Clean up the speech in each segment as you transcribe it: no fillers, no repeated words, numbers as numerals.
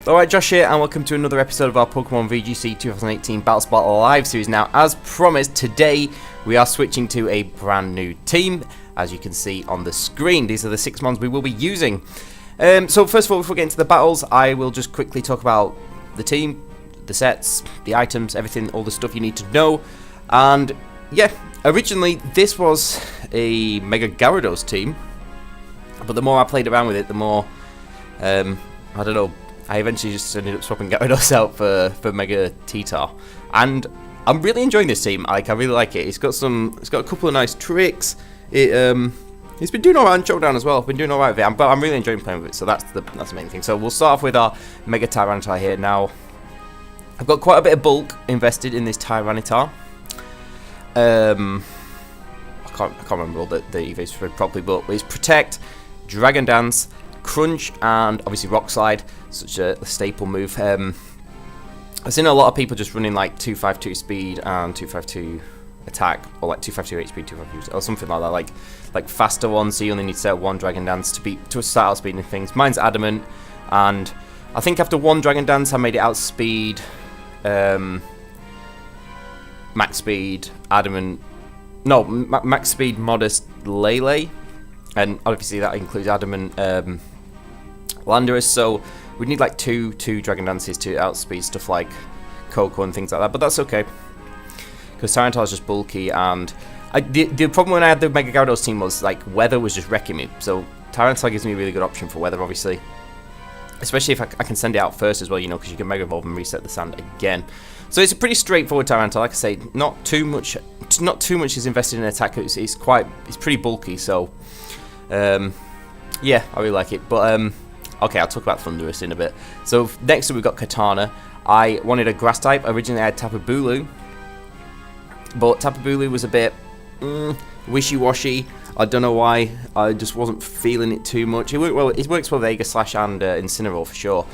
Alright, Josh here, and welcome to another episode of our Pokemon VGC 2018 Battle Spot Live series. Now, as promised, today we are switching to a brand new team, as you can see on the screen. These are the 6 mons we will be using. So first of all, before we get into the battles, I will just quickly talk about the team, the sets, the items, everything, all the stuff you need to know. And yeah, originally this was a Mega Gyarados team, but the more I played around with it, the more, I don't know, I eventually just ended up swapping Gyarados out for Mega T-Tar, and I'm really enjoying this team. I really like it. It's got a couple of nice tricks. It's been doing alright on Showdown as well. I've been doing alright with it, but I'm really enjoying playing with it. So that's the main thing. So we'll start off with our Mega Tyranitar here. Now, I've got quite a bit of bulk invested in this Tyranitar. I can't remember all the evades properly, but it's Protect, Dragon Dance, Crunch, and obviously Rock Slide, such a staple move. I've seen a lot of people just running like 252 speed and 252 attack, or like 252 HP, 252, or something like that, like faster ones, so you only need to set up one Dragon Dance to start out speeding things. Mine's Adamant, and I think after one Dragon Dance I made it outspeed max speed Adamant, no, max speed Modest Lele, and obviously that includes Adamant Landorus, so we'd need like two Dragon Dances to outspeed stuff like Coco and things like that, but that's okay, because Tyranitar is just bulky, and the problem when I had the Mega Gyarados team was like weather was just wrecking me, so Tyranitar gives me a really good option for weather, obviously, especially if I can send it out first as well, you know, because you can Mega Evolve and reset the sand again. So it's a pretty straightforward Tyranitar, like I say, not too much is invested in attack, it's pretty bulky, so yeah, I really like it, but okay, I'll talk about Thundurus in a bit. So next up we've got Katana. I wanted a grass type. Originally I had Tapu Bulu, but Tapu Bulu was a bit wishy-washy. I don't know why. I just wasn't feeling it too much. It works well with Aegis Slash and Incineroar for sure,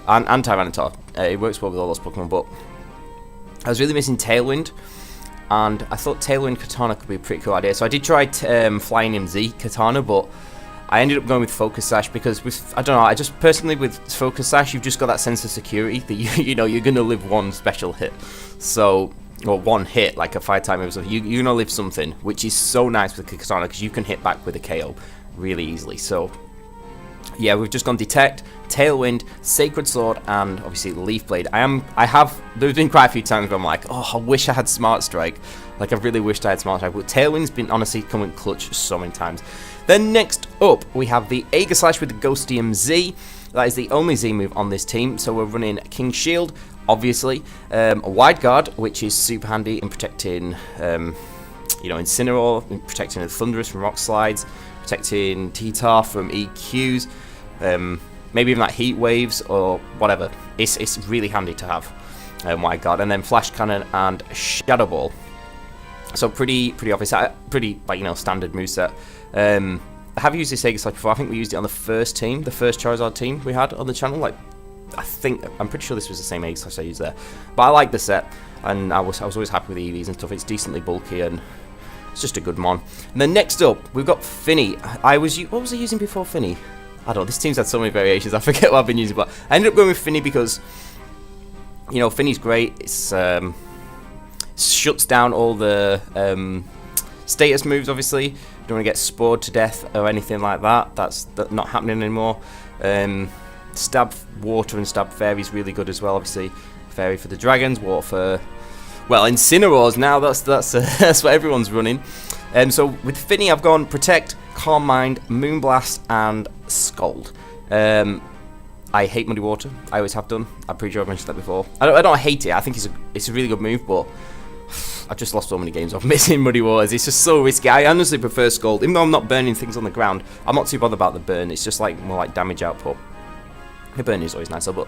and Tyranitar. It works well with all those Pokemon, but I was really missing Tailwind, and I thought Tailwind Katana could be a pretty cool idea. So I did try Fightinium Z Katana, but I ended up going with Focus Sash because I don't know, I just personally with Focus Sash you've just got that sense of security that you know you're gonna live one special hit, so, or one hit like a 5-time move, so you're gonna live something, which is so nice with Katana because you can hit back with a KO really easily. So yeah, we've just gone Detect, Tailwind, Sacred Sword, and obviously Leaf Blade. There's been quite a few times where I'm like, oh, I wish I had Smart Strike. Like, I really wished I had Smart Strike, but Tailwind's been honestly coming clutch so many times. Then next up, we have the Aegis Slash with the Fightinium Z. That is the only Z move on this team, so we're running King Shield, obviously, a Wide Guard, which is super handy in protecting, you know, Incineroar, in protecting the Thundurus from Rock Slides, protecting T-Tar from EQs, maybe even like Heat Waves or whatever. It's really handy to have Wide Guard, and then Flash Cannon and Shadow Ball. So pretty obvious, pretty like, you know, standard moveset. I have used this Aegis Slash before. I think we used it on the first Charizard team we had on the channel. Like, I'm pretty sure this was the same Aegis Slash I used there. But I like the set, and I was always happy with the EVs and stuff. It's decently bulky and it's just a good mon. And then next up, we've got Finny. What was I using before Finny? I don't know. This team's had so many variations. I forget what I've been using, but I ended up going with Finny because, you know, Finny's great. It's shuts down all the status moves, obviously. You don't want to get spored to death or anything like that. That's not happening anymore. Stab Water and Stab Fairy is really good as well, obviously. Fairy for the dragons, Water for, well, Incineroars now. That's what everyone's running. So with Finny, I've gone Protect, Calm Mind, Moonblast, and Scald. I hate Muddy Water. I always have done. I'm pretty sure I've mentioned that before. I don't hate it. I think it's a really good move, but I've just lost so many games off missing Muddy Waters. It's just so risky. I honestly prefer Scald. Even though I'm not burning things on the ground, I'm not too bothered about the burn. It's just like more like damage output. The burn is always nicer, but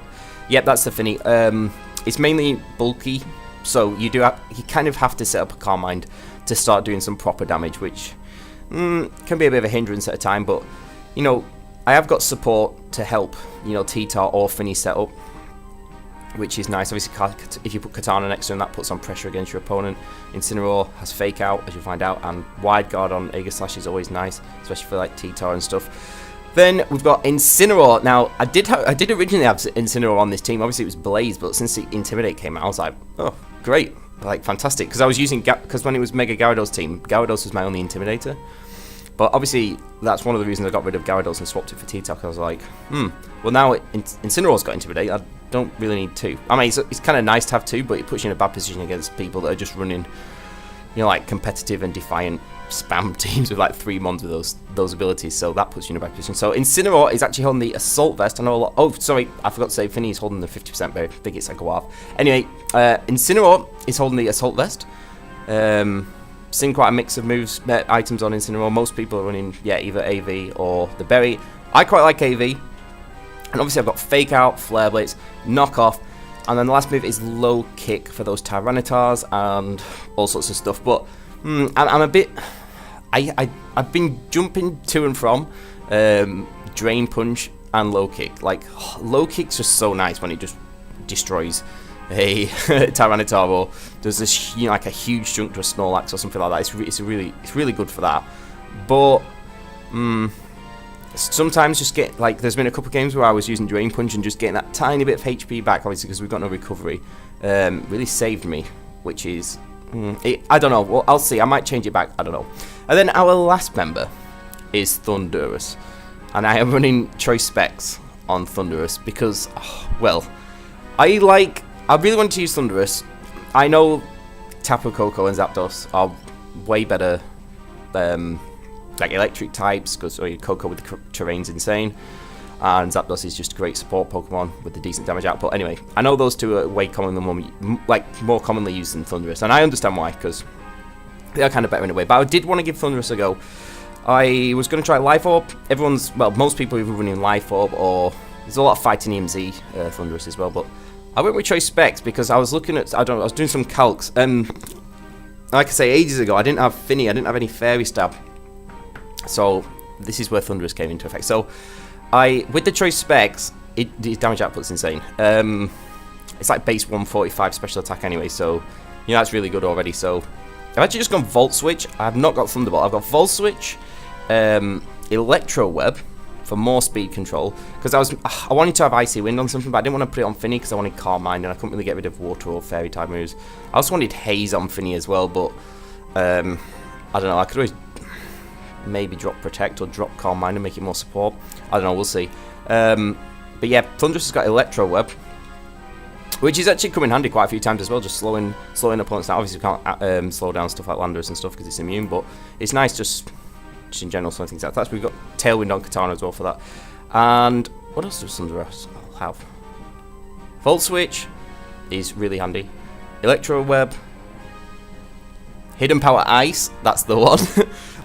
yeah, that's the Finny. It's mainly bulky, so you kind of have to set up a Calm Mind to start doing some proper damage, which can be a bit of a hindrance at a time. But you know, I have got support to help, you know, T-Tar or Finny set up, which is nice. Obviously, if you put Katana next to him, that puts on pressure against your opponent. Incineroar has Fake Out, as you'll find out, and Wide Guard on Aegis Slash is always nice, especially for like T-Tar and stuff. Then we've got Incineroar. Now, I did originally have Incineroar on this team. Obviously, it was Blaze, but since the Intimidate came out, I was like, oh, great. Like, fantastic. Because I was using... Because when it was Mega Gyarados team, Gyarados was my only Intimidator. But obviously, that's one of the reasons I got rid of Gyarados and swapped it for T-Talk. I was like, well, now Incineroar's got Intimidate. I don't really need 2. I mean, it's kind of nice to have 2, but it puts you in a bad position against people that are just running, you know, like competitive and defiant spam teams with like 3 mons with those abilities, so that puts you in a bad position. So Incineroar is actually holding the Assault Vest. I know a lot. Oh, sorry, I forgot to say, Finny is holding the 50% berry. I think it's like a Guave. Anyway, Incineroar is holding the Assault Vest. Seen quite a mix of moves, items on Incineroar. Most people are running, yeah, either AV or the berry. I quite like AV, and obviously I've got Fake Out, Flare Blitz, Knock Off, and then the last move is Low Kick for those Tyrannitars and all sorts of stuff. But I'm a bit... I've been jumping to and from Drain Punch and Low Kick. Like, Low Kick's just so nice when it just destroys a Tyranitar or does this, you know, like a huge chunk to a Snorlax or something like that. It's really good for that. But sometimes just get, like, there's been a couple of games where I was using Drain Punch and just getting that tiny bit of HP back, obviously because we've got no recovery, really saved me, which is... I don't know. Well, I'll see. I might change it back. I don't know. And then our last member is Thundurus, and I am running Choice Specs on Thundurus because, well, I really want to use Thundurus. I know Tapu Koko and Zapdos are way better, like electric types, because Koko with the terrain's insane. And Zapdos is just a great support Pokemon with the decent damage output. Anyway, I know those two are way more commonly used than Thundurus, and I understand why, because they are kind of better in a way. But I did want to give Thundurus a go. I was going to try Life Orb. Most people are running Life Orb, or there's a lot of Fightinium Z Thundurus as well. But I went with Choice Specs because I was looking at, I was doing some calcs. Like I say, ages ago, I didn't have Finny, I didn't have any Fairy Stab. So this is where Thundurus came into effect. So with the Choice Specs, the damage output's insane. It's like base 145 special attack anyway, so you know that's really good already. So I've actually just gone Volt Switch. I have not got Thunderbolt. I've got Volt Switch, Electro Web for more speed control, because I wanted to have Icy Wind on something, but I didn't want to put it on Finny because I wanted Calm Mind and I couldn't really get rid of Water or Fairy type moves. I also wanted Haze on Finny as well, but I don't know. I could always maybe drop Protect or drop Calm Mind and make it more support. I don't know, we'll see. But yeah, Thundurus has got Electro Web, which is actually come in handy quite a few times as well, just slowing opponents down. Obviously, we can't slow down stuff like Landorus and stuff because it's immune, but it's nice just in general, slowing things out. That's we've got Tailwind on Katana as well for that. And what else does Thundurus have? Volt Switch is really handy. Electro Web, Hidden Power Ice, that's the one.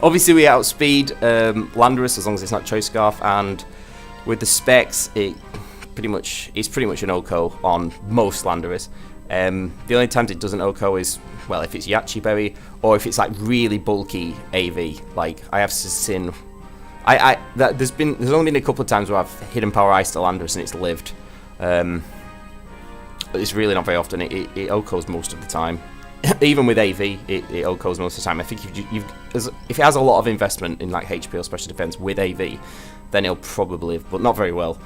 Obviously, we outspeed Landorus as long as it's not Choice Scarf, and with the specs, it's pretty much an OHKO on most Landorus. The only times it doesn't OHKO is, well, if it's Yachi Berry or if it's like really bulky AV. Like I have seen, there's only been a couple of times where I've Hidden Power Ice to Landorus and it's lived. But it's really not very often. It OHKOs most of the time. Even with AV, it OHKOs most of the time. I think if it has a lot of investment in like HP or special defense with AV, then it'll probably live, but not very well.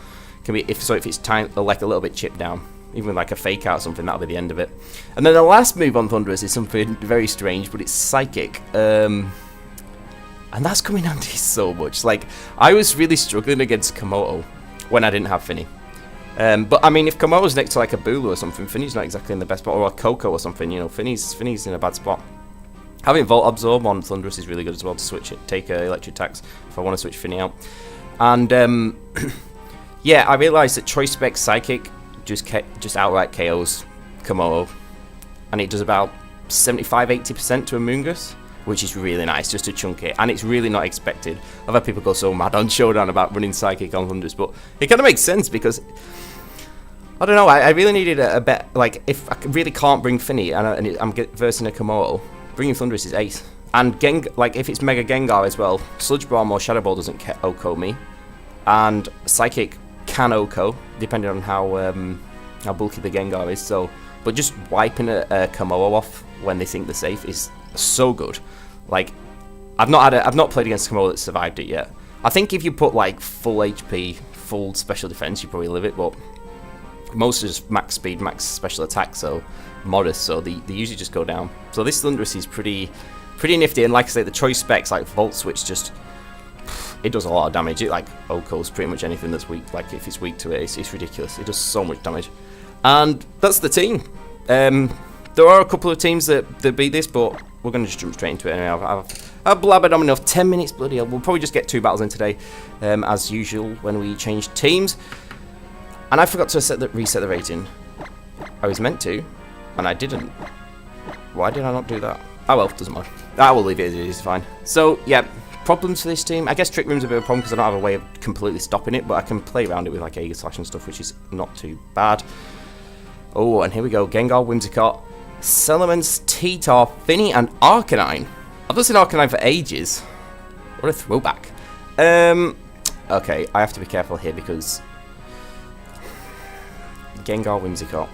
If it's time, like a little bit chipped down, even with like a Fake Out or something, that'll be the end of it. And then the last move on Thundurus is something very strange, but it's Psychic, and that's coming handy so much. Like I was really struggling against Komodo when I didn't have Finny. But I mean, if Komodo's next to like a Bulu or something, Finny's not exactly in the best spot, or a Koko or something. You know, Finny's in a bad spot. Having Volt Absorb on Thundurus is really good as well to switch it, take electric attacks if I want to switch Finny out. And yeah, I realised that Choice Spec Psychic just outright KOs Komodo, and it does about 75-80% to a Moongus, which is really nice just to chunk it, and it's really not expected. I've had people go so mad on Showdown about running Psychic on Thundurus, but it kind of makes sense because I don't know. I really needed a bet. Like if I really can't bring Finny and I'm versing a Komodo, bringing Thundurus is ace. And like if it's Mega Gengar as well, Sludge Bomb or Shadow Ball doesn't OHKO me, and Psychic can OHKO depending on how bulky the Gengar is. So, but just wiping a Komodo off when they think they're safe is so good. Like I've not played against Komodo that survived it yet. I think if you put like full HP, full special defense, you probably live it, but most are just max speed, max special attack, so modest, so they usually just go down. So this Thunderous is pretty nifty, and like I say, the choice specs like Volt Switch just, it does a lot of damage. It like OHKOs pretty much anything that's weak, like if it's weak to it, it's ridiculous. It does so much damage. And that's the team. There are a couple of teams that beat this, but we're going to just jump straight into it anyway. I've blabbered on enough. 10 minutes, bloody hell. We'll probably just get 2 battles in today, as usual, when we change teams. And I forgot to reset the rating. I was meant to, and I didn't. Why did I not do that? Oh well, doesn't matter. I will leave it as it is, fine. So, yeah, problems for this team. I guess Trick Room's a bit of a problem because I don't have a way of completely stopping it, but I can play around it with like Aegis Slash and stuff, which is not too bad. Oh, and here we go. Gengar, Whimsicott, Salamence, T-Tar, Finny, and Arcanine. I've not seen Arcanine for ages. What a throwback. Okay, I have to be careful here because Gengar, Whimsicott.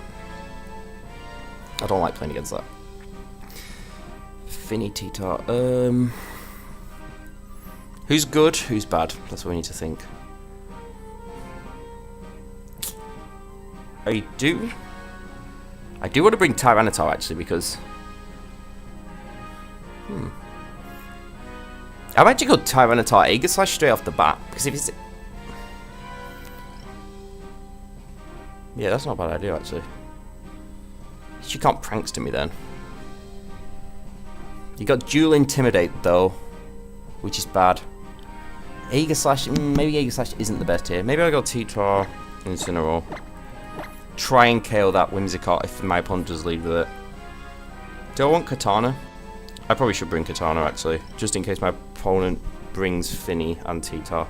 I don't like playing against that. Finny, T-Tar. Who's good? Who's bad? That's what we need to think. I do want to bring Tyranitar actually because I've actually got Tyranitar Aegis Slash straight off the bat because if it's that's not a bad idea actually. She can't pranks to me then. You got Dual Intimidate though, which is bad. Aegis Slash, maybe Aegis Slash isn't the best here. Maybe I'll go T-Tar, Incineroar. Try and KO that Whimsicott if my opponent does lead with it. Do I want Katana? I probably should bring Katana actually, just in case my opponent brings Finny and T-Tar.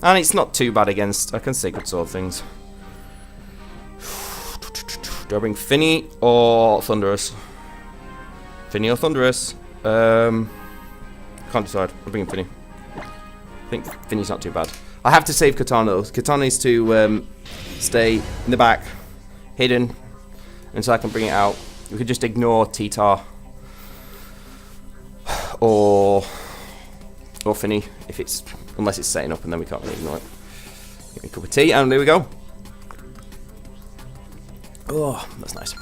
And it's not too bad against, I can Sacred Sword things. Do I bring Finny or Thunderous? Finny or Thunderous? Can't decide. I'm bringing Finny. I think Finny's not too bad. I have to save Katana though. Katana needs to stay in the back, hidden, until I can bring it out. We could just ignore T-Tar or Finny if it's, unless it's setting up, and then we can't really ignore it. Give me a cup of tea, and there we go. Oh, that's nice.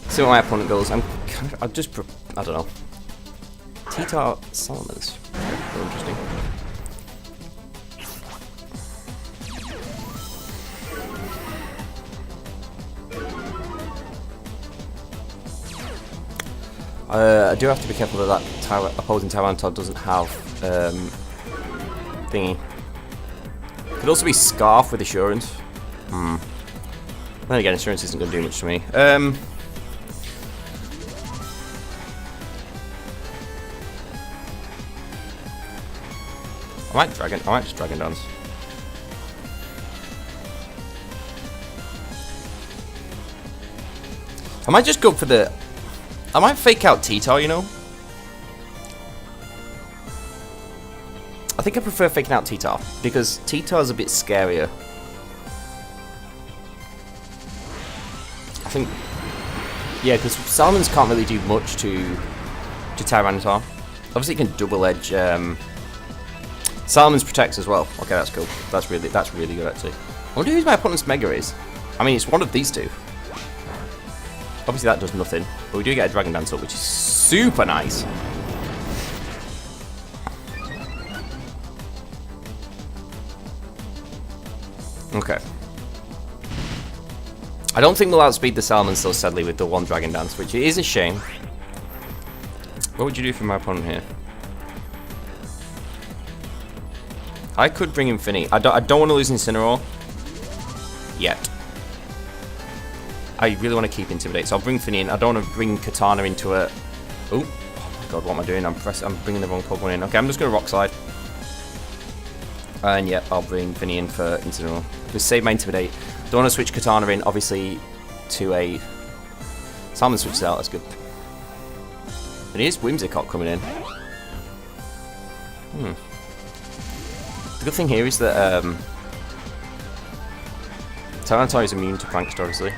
See what my opponent goes. I don't know. T-Tar Salamence. Very interesting. I do have to be careful that opposing Tyranitar doesn't have thingy. Could also be Scarf with Assurance. Then again, Assurance isn't going to do much to me. I might just Dragon Dance. I might just go for the. I might fake out T-Tar, you know? I think I prefer faking out T-Tar, because T-Tar's a bit scarier. I think... Yeah, because Salamence can't really do much to Tyranitar. Obviously it can double edge... Salamence protects as well. Okay, that's cool. That's really good, actually. I wonder who my opponent's Mega is. I mean, it's one of these two. Obviously that does nothing, but we do get a Dragon Dance up, which is super nice. Okay. I don't think we'll outspeed the Salamence so sadly with the one Dragon Dance, which is a shame. What would you do for my opponent here? I could bring in Finny. I don't want to lose Incineroar yet. I really want to keep Intimidate, so I'll bring Finny in. I don't want to bring Katana into it. Oh my god, what am I doing? I'm bringing the wrong Pokemon in. Okay, I'm just going to Rock Slide. And yeah, I'll bring Finny in for Incineroar. Just save my Intimidate. Don't want to switch Katana in, obviously, to a... Salmon switches out, that's good. And here's Whimsicott coming in. The good thing here is that Tyranitar is immune to Prankster, obviously.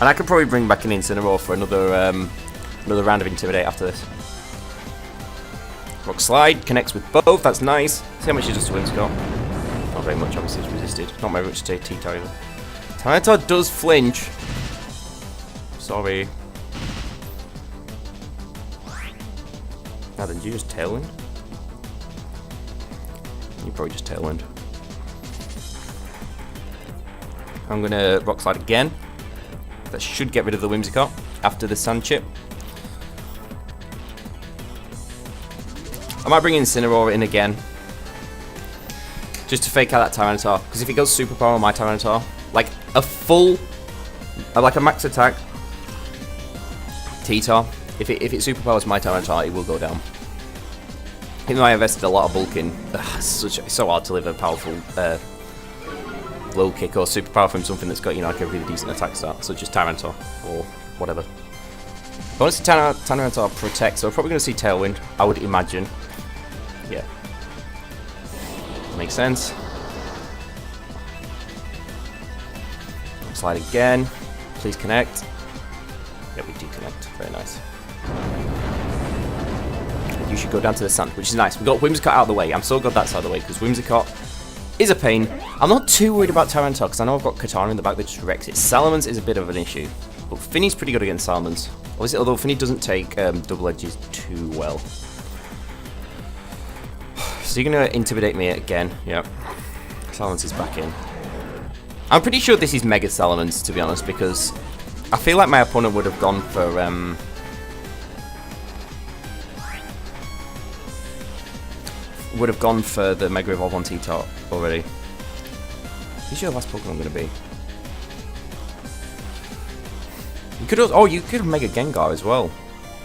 And I could probably bring back an Incineroar for another round of Intimidate after this. Rock Slide connects with both. That's nice. See how much it does to Whimsicott. Not very much, obviously, it's resisted. Not very much to T-Tar either. Tyranitar does flinch. Sorry. Now then, did you just Tailwind? You probably just Tailwind. I'm gonna Rock Slide again. That should get rid of the Whimsicott after the Sand Chip. I might bring Incineroar in again. Just to fake out that Tyranitar. Because if it goes Super Power on my Tyranitar, like a full, like a max attack T-Tar, if it Super Powers my Tyranitar, it will go down. Even though I invested a lot of bulk in, it's so hard to live a powerful low kick or super power from something that's got, you know, like a really decent attack start, such as Tyranitar or whatever. I want to see Tyranitar protect, so we're probably going to see Tailwind, I would imagine. Yeah. Makes sense. Slide again. Please connect. Yeah, we do connect. Very nice. You should go down to the sand, which is nice. We've got Whimsicott out of the way. I'm so glad that's out of the way, because Whimsicott is a pain. I'm not too worried about Tyranitar, because I know I've got Katana in the back that just wrecks it. Salamence is a bit of an issue, but Finny's pretty good against Salamence. Obviously, although Finny doesn't take double edges too well. So you're going to intimidate me again. Yep. Salamence is back in. I'm pretty sure this is Mega Salamence, to be honest, because I feel like my opponent would have gone for the Mega Evolve on T-Tar already. Who's your last Pokemon going to be? You could also, you could have Mega Gengar as well.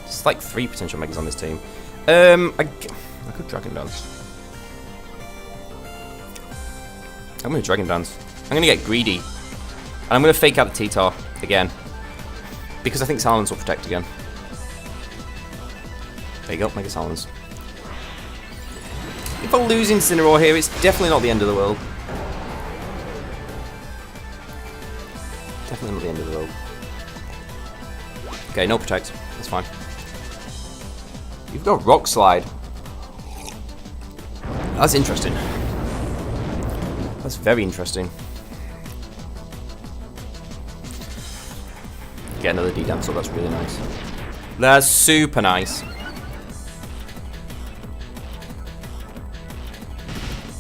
It's like 3 potential Megas on this team. I could Dragon Dance. I'm going to Dragon Dance. I'm going to get greedy. And I'm going to fake out the T-Tar again. Because I think Salamence will protect again. There you go, Mega Salamence. If I lose Incineroar here, it's definitely not the end of the world. Definitely not the end of the world. Okay, no protect. That's fine. You've got Rock Slide. That's interesting. That's very interesting. Get another D-Dance, so that's really nice. That's super nice.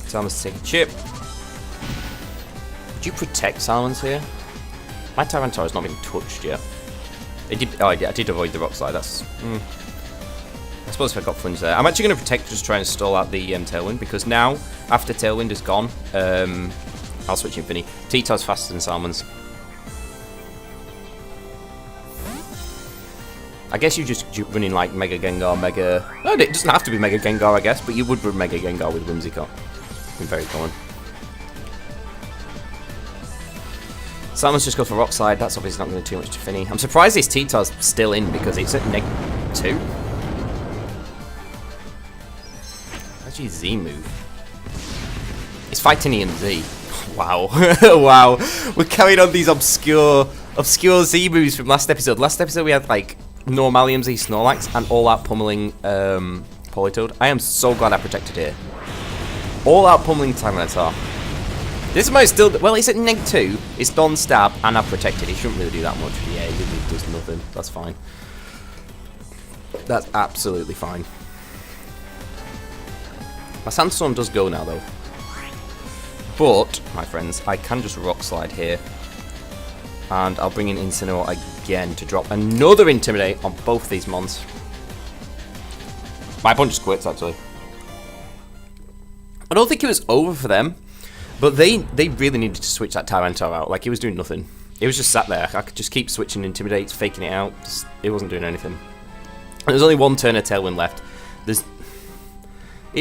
Salamence take a chip. Would you protect Salamence here? My Tyranitar has not been touched yet. It did. Oh, I did avoid the Rock Slide. That's. I suppose if I got Flinch there, I'm actually going to protect, just try and stall out the Tailwind, because now after Tailwind is gone, I'll switch Infinity. T-Tar's faster than Salamence. I guess you just running like Mega Gengar, Mega. No, it doesn't have to be Mega Gengar, I guess, but you would run Mega Gengar with Whimsicott. Very common. Salamence just go for Rock Slide. That's obviously not going to do too much to Finny. I'm surprised this T-Tar's still in because it's at -2. Actually, Z move. It's Fightinium Z. Wow, wow. We're carrying on these obscure Z moves from last episode. Last episode we had like Normalium Z Snorlax and all-out pummeling Politoed. I am so glad I protected here. All-out pummeling Tyranitar. This might still... Well, it's at -2. It's non-stab, and I've protected. It shouldn't really do that much. Yeah, it really does nothing. That's fine. That's absolutely fine. My Sandstorm does go now, though. But, my friends, I can just Rock Slide here. And I'll bring in Incineroar again to drop another Intimidate on both these mons. My opponent just quits, actually. I don't think it was over for them, but they really needed to switch that Tyranitar out. Like, he was doing nothing. It was just sat there. I could just keep switching Intimidates, faking it out. It wasn't doing anything. There's only one turn of Tailwind left.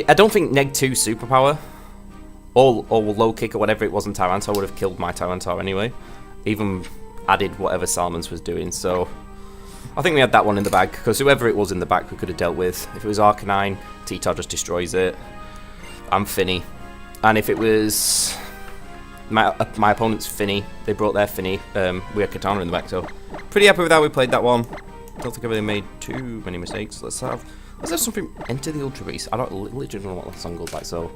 I don't think -2 Superpower or Low Kick or whatever it was in Tyranitar would have killed my Tyranitar anyway. Even added whatever Salamence was doing, so I think we had that one in the bag, because whoever it was in the back we could have dealt with. If it was Arcanine, T-Tar just destroys it. I'm Finny. And if it was my opponent's Finny, they brought their Finny, we had Katana in the back, so pretty happy with how we played that one. Don't think I really made too many mistakes. Let's Was there something? Enter the Ultra Beast. I don't literally know what that song goes like. So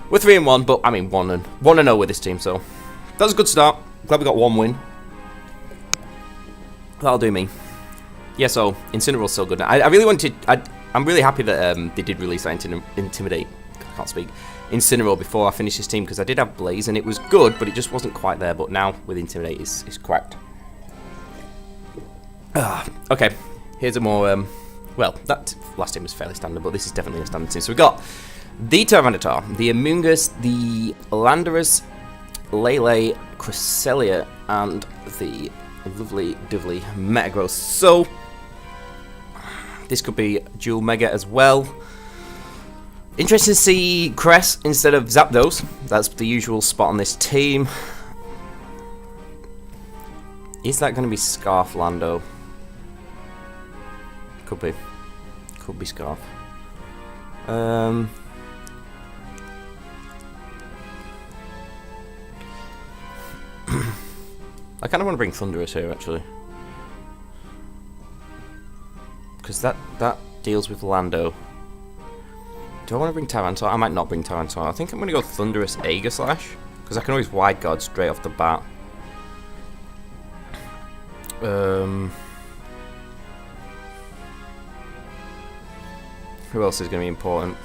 we're 3-1, but I mean 1-0 with this team. So that was a good start. Glad we got 1 win. That'll do me. Yeah. So Incineroar's so good. I really wanted. I'm really happy that they did release that Intimidate. I can't speak. Incineroar before I finished this team because I did have Blaze and it was good, but it just wasn't quite there. But now with Intimidate, it's cracked. Okay, here's a more, well, that last team was fairly standard, but this is definitely a standard team. So we got the Tyranitar, the Amoonguss, the Landorus, Lele, Cresselia, and the lovely Metagross. So this could be dual Mega as well. Interesting to see Cress instead of Zapdos. That's the usual spot on this team. Is that going to be Scarf Lando? Could be. Could be Scarf. I kind of want to bring Thundurus here, actually. Because that deals with Lando. Do I want to bring Tyranitar? I might not bring Tyranitar. I think I'm going to go Thundurus Aegislash. Because I can always Wide Guard straight off the bat. Who else is going to be important?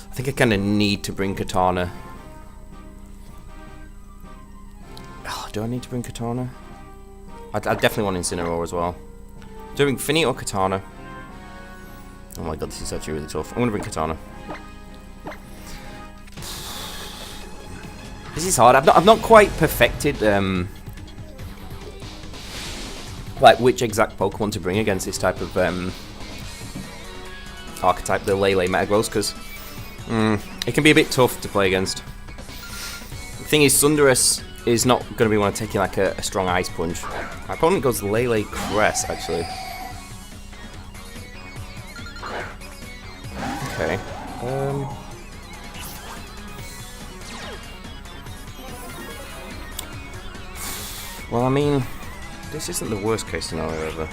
I think I kind of need to bring Katana. Oh, do I need to bring Katana? I definitely want Incineroar as well. Do I bring Finny or Katana? Oh my god, this is actually really tough. I'm going to bring Katana. This is hard. I've not quite perfected like which exact Pokemon to bring against this type of archetype, the Lele Metagross, because it can be a bit tough to play against. The thing is, Thundurus is not going to be one to take like a strong Ice Punch. My opponent goes Lele Cress, actually. Okay. Well, I mean, this isn't the worst case scenario ever.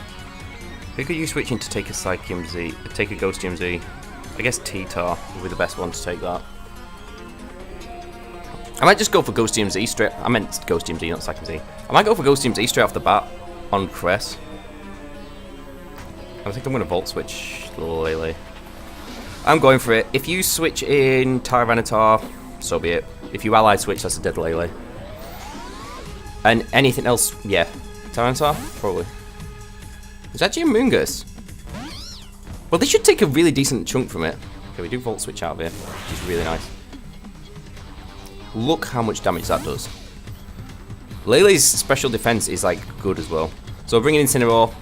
Who could you switch in to take a Psychium Z? Take a Ghostium Z? I guess T-Tar would be the best one to take that. I might just go for Ghostium Z straight. I meant Ghostium Z, not Psychium Z. I might go for Ghostium Z straight off the bat on Cress. I think I'm going to Volt Switch Lele. I'm going for it. If you switch in Tyranitar, so be it. If you Ally Switch, that's a dead Lele. And anything else, yeah. Tyranitar? Probably. Is that Amoonguss? Well, they should take a really decent chunk from it. Okay, we do Volt Switch out of here, which is really nice. Look how much damage that does. Lele's special defense is, like, good as well. So bringing in Incineroar,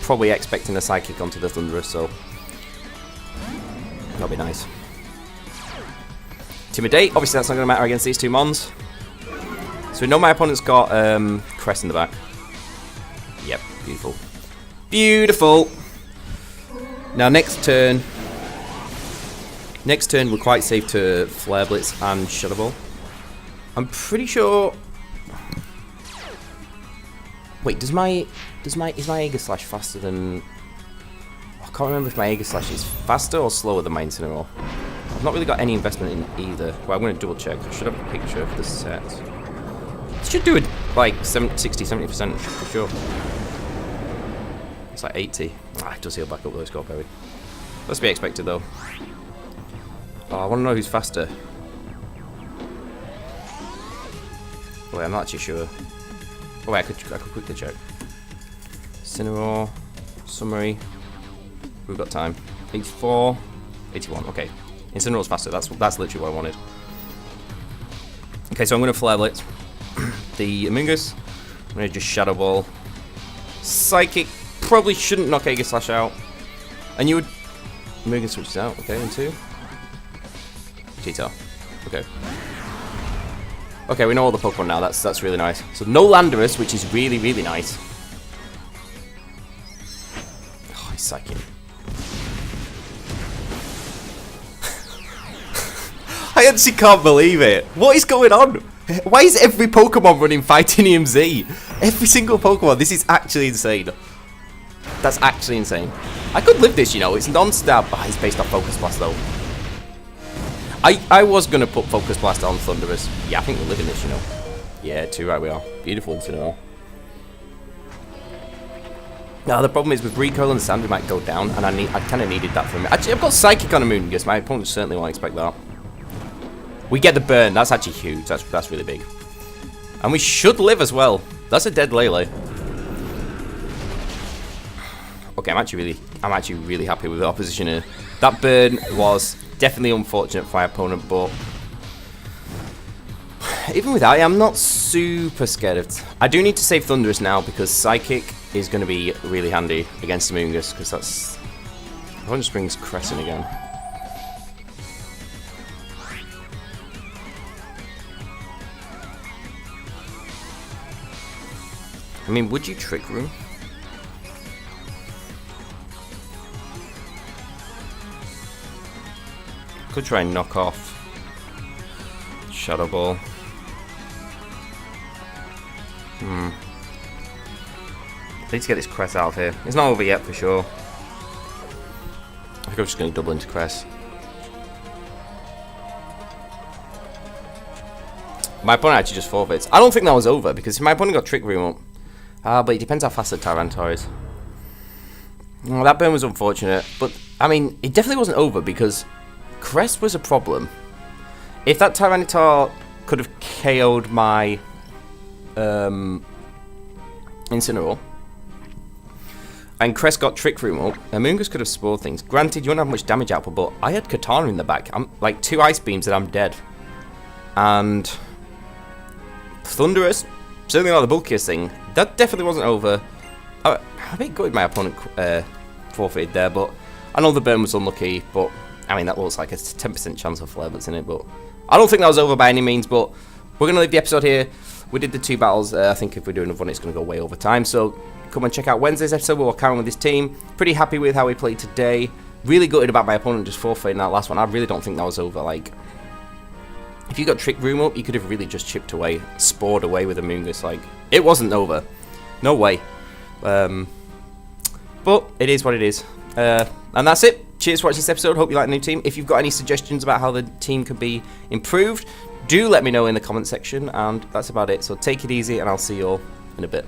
probably expecting a Psychic onto the Thundurus, so that'll be nice. Intimidate, obviously that's not going to matter against these two Mons. So we know my opponent's got Cress in the back. Yep, beautiful. Beautiful! Now next turn we're quite safe to Flare Blitz and Shadow Ball. I'm pretty sure... Wait, is my Aegislash faster than... I can't remember if my Aegislash is faster or slower than my Incineroar. I've not really got any investment in either. Well, I'm going to double check. I should have a picture of the set. It should do it like 60-70% for sure. It's like 80. It does heal back up though, Scorpio. That's to be expected though. Oh, I want to know who's faster. Wait, I'm not actually sure. Oh wait, I could quickly check. Incineroar, summary. We've got time. 84, 81. Okay, Incineroar's faster. That's literally what I wanted. Okay, so I'm going to Flare Blitz the Amoonguss. I'm going to just Shadow Ball. Psychic probably shouldn't knock Aegislash out. And you would... Amoonguss switches out. Okay, into... T-Tar. Okay. Okay, we know all the Pokemon now. That's really nice. So no Landorus, which is really, really nice. Oh, he's Psychic. I actually can't believe it. What is going on? Why is every Pokemon running Fightinium Z? Every single Pokemon. This is actually insane. That's actually insane. I could live this, you know. It's non-stab. Oh, he's based off Focus Blast, though. I was going to put Focus Blast on Thunderous. Yeah, I think we're living this, you know. Yeah, too right we are. Beautiful to know. Now, the problem is with Recoil and Sand, we might go down, and I kind of needed that for me. Actually, I've got Psychic on a Moongus. My opponent certainly won't expect that. We get the burn. That's actually huge. That's really big. And we should live as well. That's a dead Lele. Okay, I'm actually really happy with the opposition here. That burn was definitely unfortunate for my opponent, but even with that, I'm not super scared of it. I do need to save Thunderous now because Psychic is going to be really handy against the Moongus because that's... Everyone just brings Crescent again. I mean, would you Trick Room? Could try and knock off Shadow Ball. I need to get this Crest out of here. It's not over yet for sure. I think I'm just going to double into Crest. My opponent actually just forfeits. I don't think that was over because if my opponent got Trick Room up. But it depends how fast the Tyranitar is. Oh, that burn was unfortunate. But, I mean, it definitely wasn't over because Crest was a problem. If that Tyranitar could have KO'd my Incineroar and Crest got Trick Room up, Amoongus could have spoiled things. Granted, you won't have much damage output, but I had Katana in the back. I'm like 2 Ice Beams and I'm dead. And Thunderous, certainly not the bulkiest thing. That definitely wasn't over. I'm a bit good with my opponent forfeited there, but I know the burn was unlucky, but I mean, that looks like a 10% chance of flare that's in it, but I don't think that was over by any means, but we're going to leave the episode here. We did the 2 battles. I think if we do another one, it's going to go way over time, so come and check out Wednesday's episode where we're carrying with this team. Pretty happy with how we played today. Really gutted about my opponent just forfeiting that last one. I really don't think that was over. Like, if you got Trick Room up, you could have really just chipped away, spored away with a Moongus. Like, it wasn't over. No way. But it is what it is. And that's it. Cheers for watching this episode. Hope you like the new team. If you've got any suggestions about how the team could be improved, do let me know in the comment section. And that's about it. So take it easy, and I'll see you all in a bit.